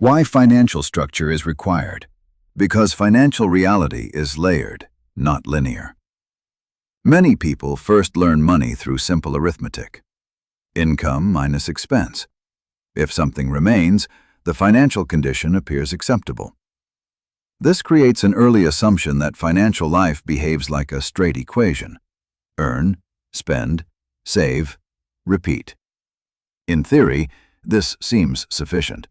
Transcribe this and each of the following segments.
Why financial structure is required? Because financial reality is layered, not linear. Many people first learn money through simple arithmetic. Income minus expense. If something remains, the financial condition appears acceptable. This creates an early assumption that financial life behaves like a straight equation. Earn, spend, save, repeat. In theory, this seems sufficient.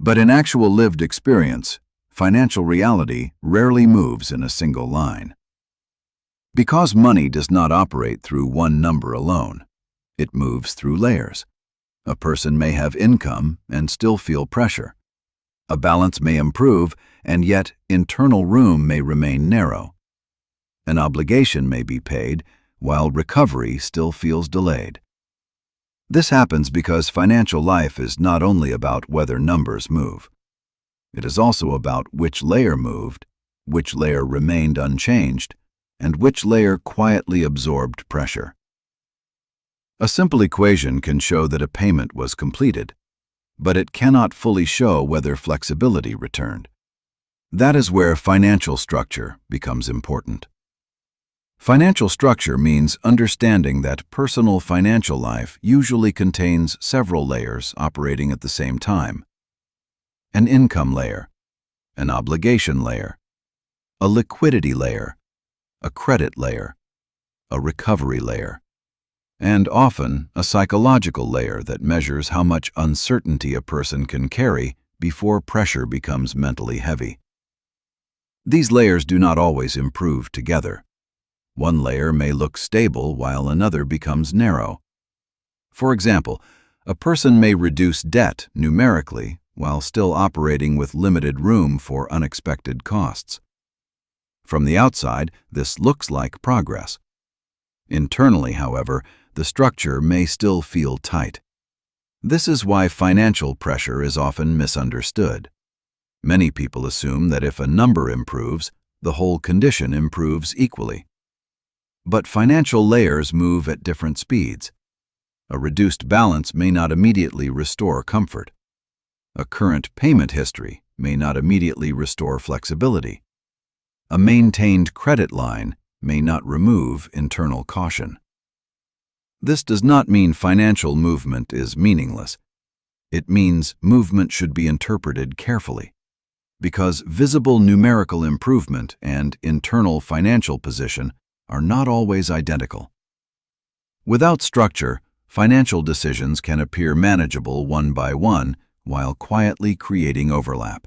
But in actual lived experience, financial reality rarely moves in a single line. Because money does not operate through one number alone, it moves through layers. A person may have income and still feel pressure. A balance may improve, and yet internal room may remain narrow. An obligation may be paid, while recovery still feels delayed. This happens because financial life is not only about whether numbers move. It is also about which layer moved, which layer remained unchanged, and which layer quietly absorbed pressure. A simple equation can show that a payment was completed, but it cannot fully show whether flexibility returned. That is where financial structure becomes important. Financial structure means understanding that personal financial life usually contains several layers operating at the same time. An income layer, an obligation layer, a liquidity layer, a credit layer, a recovery layer, and often a psychological layer that measures how much uncertainty a person can carry before pressure becomes mentally heavy. These layers do not always improve together. One layer may look stable while another becomes narrow. For example, a person may reduce debt numerically while still operating with limited room for unexpected costs. From the outside, this looks like progress. Internally, however, the structure may still feel tight. This is why financial pressure is often misunderstood. Many people assume that if a number improves, the whole condition improves equally. But financial layers move at different speeds. A reduced balance may not immediately restore comfort. A current payment history may not immediately restore flexibility. A maintained credit line may not remove internal caution. This does not mean financial movement is meaningless. It means movement should be interpreted carefully, because visible numerical improvement and internal financial position are not always identical. Without structure, financial decisions can appear manageable one by one while quietly creating overlap.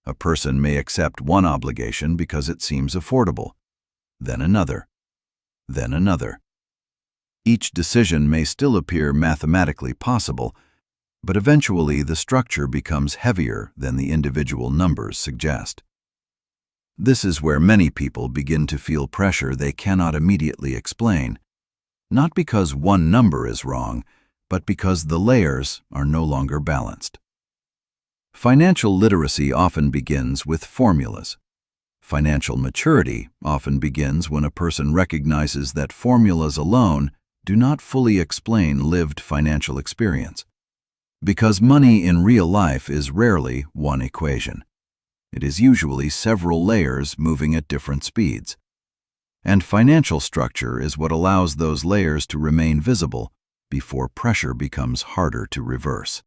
A person may accept one obligation because it seems affordable, then another, then another. Each decision may still appear mathematically possible, but eventually the structure becomes heavier than the individual numbers suggest. This is where many people begin to feel pressure they cannot immediately explain, not because one number is wrong, but because the layers are no longer balanced. Financial literacy often begins with formulas. Financial maturity often begins when a person recognizes that formulas alone do not fully explain lived financial experience. Because money in real life is rarely one equation. It is usually several layers moving at different speeds. And financial structure is what allows those layers to remain visible before pressure becomes harder to reverse.